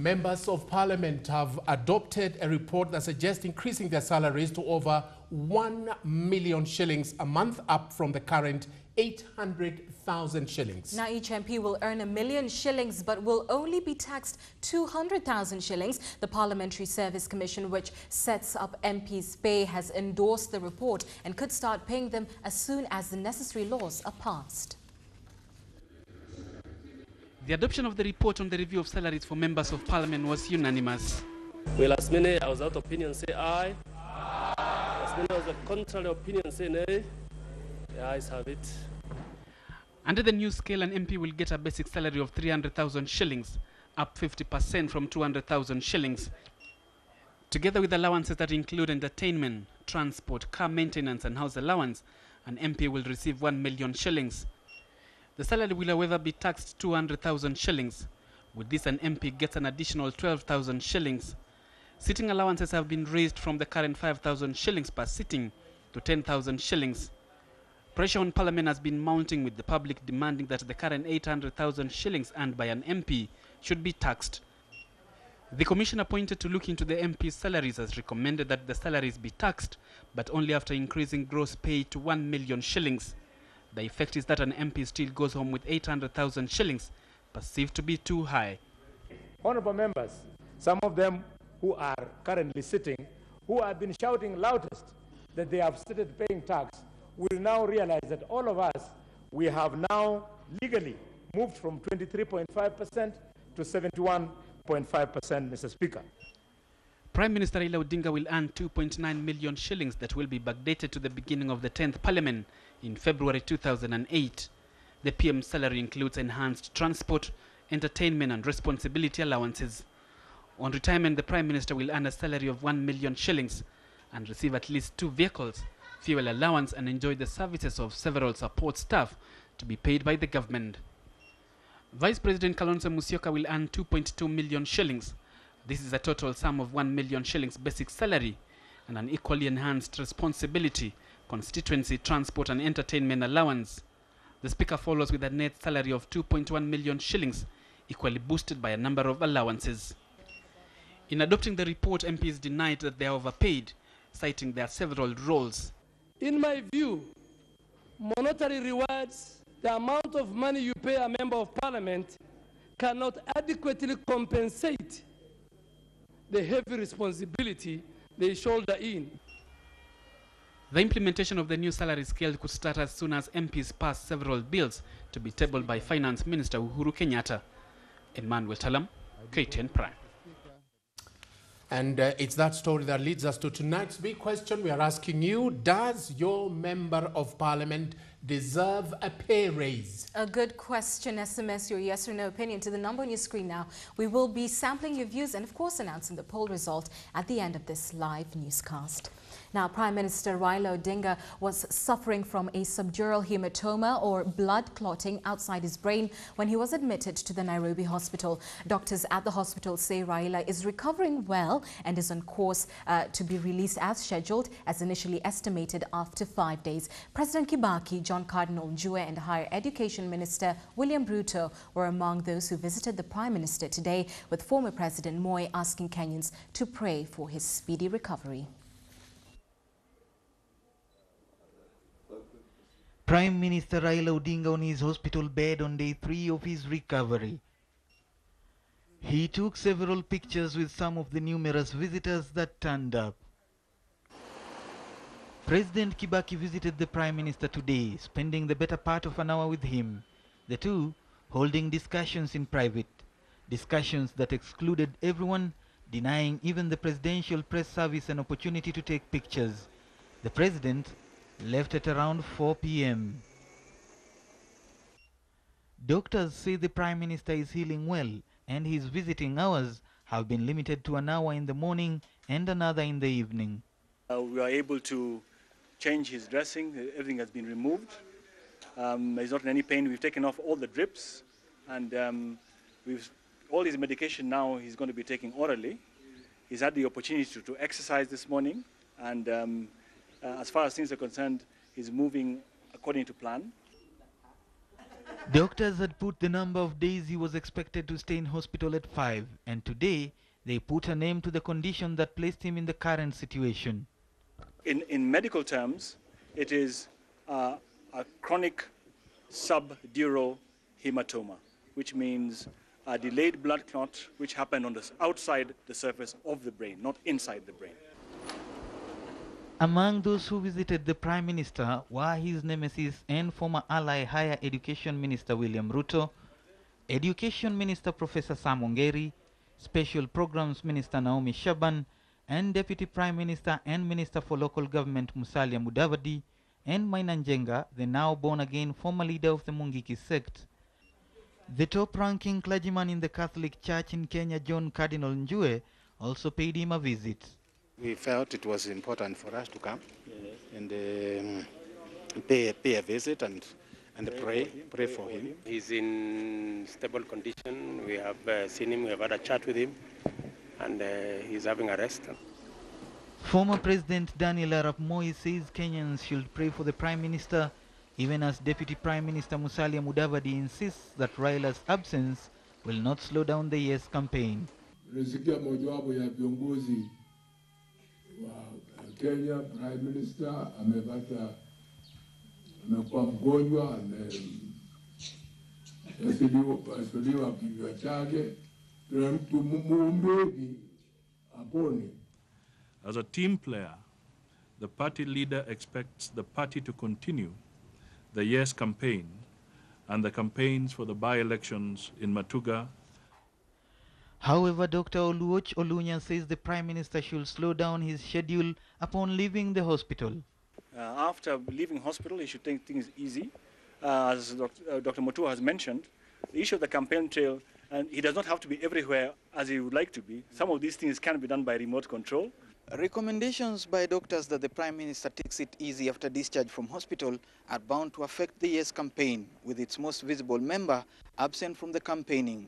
Members of Parliament have adopted a report that suggests increasing their salaries to over 1 million shillings a month, up from the current 800,000 shillings. Now each MP will earn 1 million shillings but will only be taxed 200,000 shillings. The Parliamentary Service Commission, which sets up MPs' pay, has endorsed the report and could start paying them as soon as the necessary laws are passed. The adoption of the report on the review of salaries for members of Parliament was unanimous. Well, last minute I was out of opinion, say aye. Last minute I was a contrary opinion, say nay. The ayes have it. Under the new scale, an MP will get a basic salary of 300,000 shillings, up 50% from 200,000 shillings. Together with allowances that include entertainment, transport, car maintenance and house allowance, an MP will receive 1 million shillings. The salary will, however, be taxed 200,000 shillings. With this, an MP gets an additional 12,000 shillings. Sitting allowances have been raised from the current 5,000 shillings per sitting to 10,000 shillings. Pressure on Parliament has been mounting, with the public demanding that the current 800,000 shillings earned by an MP should be taxed. The commission appointed to look into the MP's salaries has recommended that the salaries be taxed, but only after increasing gross pay to 1 million shillings. The effect is that an MP still goes home with 800,000 shillings, perceived to be too high. Honorable members, some of them who are currently sitting, who have been shouting loudest that they have started paying tax, will now realize that all of us, we have now legally moved from 23.5% to 71.5%, Mr. Speaker. Prime Minister Raila Odinga will earn 2.9 million shillings that will be backdated to the beginning of the 10th Parliament in February 2008. The PM's salary includes enhanced transport, entertainment and responsibility allowances. On retirement, the Prime Minister will earn a salary of 1 million shillings and receive at least 2 vehicles, fuel allowance and enjoy the services of several support staff to be paid by the government. Vice President Kalonzo Musyoka will earn 2.2 million shillings. This is a total sum of 1 million shillings basic salary and an equally enhanced responsibility, constituency, transport and entertainment allowance. The Speaker follows with a net salary of 2.1 million shillings, equally boosted by a number of allowances. In adopting the report, MPs denied that they are overpaid, citing their several roles. In my view, monetary rewards, the amount of money you pay a member of Parliament, cannot adequately compensate the heavy responsibility they shoulder in. The implementation of the new salary scale could start as soon as MPs pass several bills to be tabled by Finance Minister Uhuru Kenyatta. Emmanuel Talam, KTN Prime. And it's that story that leads us to tonight's big question. We are asking you, does your member of Parliament deserve a pay raise? A good question. SMS your yes or no opinion to the number on your screen now. We will be sampling your views and, of course, announcing the poll result at the end of this live newscast. Now, Prime Minister Raila Odinga was suffering from a subdural hematoma or blood clotting outside his brain when he was admitted to the Nairobi hospital. Doctors at the hospital say Raila is recovering well and is on course to be released as scheduled, as initially estimated, after 5 days. President Kibaki, John Cardinal Njue and Higher Education Minister William Ruto were among those who visited the Prime Minister today, with former President Moi asking Kenyans to pray for his speedy recovery. Prime Minister Raila Odinga on his hospital bed on day 3 of his recovery. He took several pictures with some of the numerous visitors that turned up. President Kibaki visited the Prime Minister today, spending the better part of an hour with him, the two holding discussions in private, discussions that excluded everyone, denying even the Presidential Press Service an opportunity to take pictures. The President left at around 4 p.m. Doctors say the Prime Minister is healing well, and his visiting hours have been limited to an hour in the morning and another in the evening. We are able to change his dressing. Everything has been removed. He's not in any pain. We've taken off all the drips, and all his medication now he's going to be taking orally. He's had the opportunity to exercise this morning, and as far as things are concerned, he's moving according to plan. Doctors had put the number of days he was expected to stay in hospital at 5, and today they put a name to the condition that placed him in the current situation. In medical terms, it is a chronic subdural hematoma, which means a delayed blood clot which happened on the outside the surface of the brain, not inside the brain. Among those who visited the Prime Minister were his nemesis and former ally Higher Education Minister William Ruto, Education Minister Professor Sam Ongeri, Special Programs Minister Naomi Shaban, and Deputy Prime Minister and Minister for Local Government Musalia Mudavadi, and Mainanjenga, the now born-again former leader of the Mungiki sect. The top-ranking clergyman in the Catholic Church in Kenya, John Cardinal Njue, also paid him a visit. We felt it was important for us to come and pay a visit and pray for him. He's in stable condition. We have seen him, we have had a chat with him, and he's having a rest. Former President Daniel Arap Moi says Kenyans should pray for the Prime Minister, even as Deputy Prime Minister Musalia Mudavadi insists that Raila's absence will not slow down the Yes campaign. Kenya Prime Minister amekuwa mgonjwa, amesiliwa kichwa chake, tunamwombeni apone. As a team player, the party leader expects the party to continue the Yes campaign and the campaigns for the by-elections in Matuga. However, Dr. Oluoch Olunya says the Prime Minister should slow down his schedule upon leaving the hospital. After leaving hospital, he should take things easy. As Dr. Mutua has mentioned, the issue of the campaign trail, and he does not have to be everywhere as he would like to be. Some of these things can be done by remote control. Recommendations by doctors that the Prime Minister takes it easy after discharge from hospital are bound to affect the Yes campaign, with its most visible member absent from the campaigning.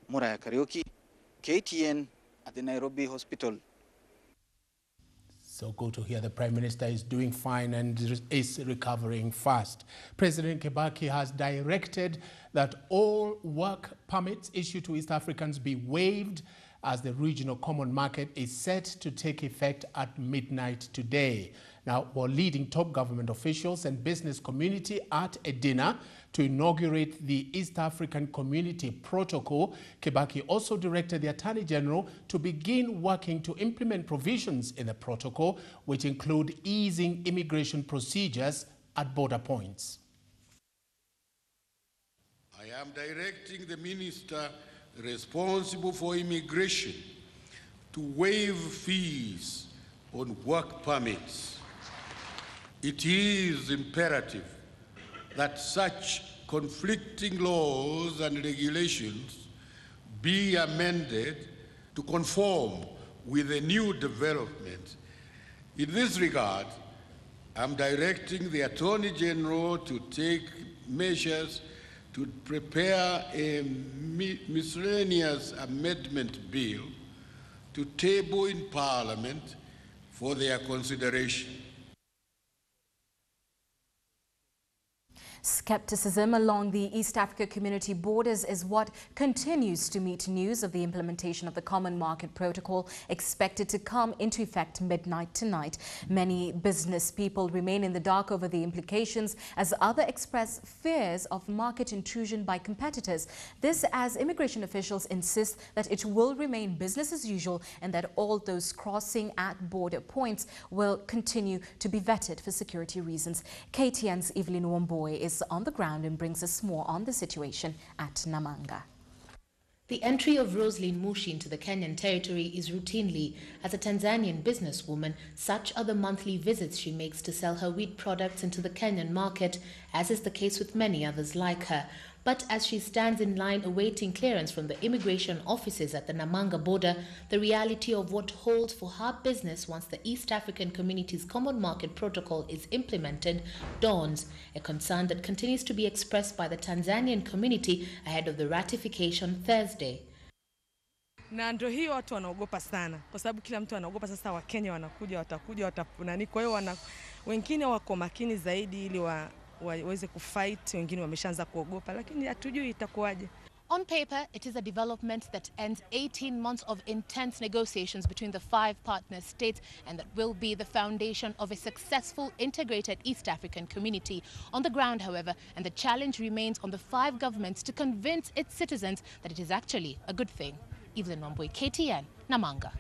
Muraya Karaoke, KTN at the Nairobi hospital. So good to hear the Prime Minister is doing fine and is recovering fast. President Kibaki has directed that all work permits issued to East Africans be waived as the regional common market is set to take effect at midnight today. Now, while leading top government officials and business community at a dinner to inaugurate the East African Community Protocol, Kibaki also directed the Attorney General to begin working to implement provisions in the protocol, which include easing immigration procedures at border points. I am directing the Minister responsible for immigration to waive fees on work permits. It is imperative that such conflicting laws and regulations be amended to conform with the new development. In this regard, I'm directing the Attorney General to take measures to prepare a miscellaneous amendment bill to table in Parliament for their consideration. Skepticism along the East Africa community borders is what continues to meet news of the implementation of the Common Market Protocol, expected to come into effect midnight tonight. Many business people remain in the dark over the implications, as others express fears of market intrusion by competitors. This as immigration officials insist that it will remain business as usual and that all those crossing at border points will continue to be vetted for security reasons. KTN's Evelyn Womboy is on the ground and brings us more on the situation at Namanga. The entry of Rosaline Mushi into the Kenyan territory is routinely. As a Tanzanian businesswoman, such are the monthly visits she makes to sell her wheat products into the Kenyan market, as is the case with many others like her. But as she stands in line awaiting clearance from the immigration offices at the Namanga border, the reality of what holds for her business once the East African Community's Common Market Protocol is implemented dawns, a concern that continues to be expressed by the Tanzanian community ahead of the ratification Thursday. Na ndio hiyo watu wanaogopa sana kwa sababu kila mtu anaogopa sasa Wakenya watakuja nani, kwa hiyo wengine wako makini zaidi ili waweze kufight, wengine wameshaanza kuogopa, lakini hatujui itakuwaje. On paper, it is a development that ends 18 months of intense negotiations between the 5 partner states and that will be the foundation of a successful integrated East African community. On the ground, however, and the challenge remains on the 5 governments to convince its citizens that it is actually a good thing. Evelyn Wambui, KTN, Namanga.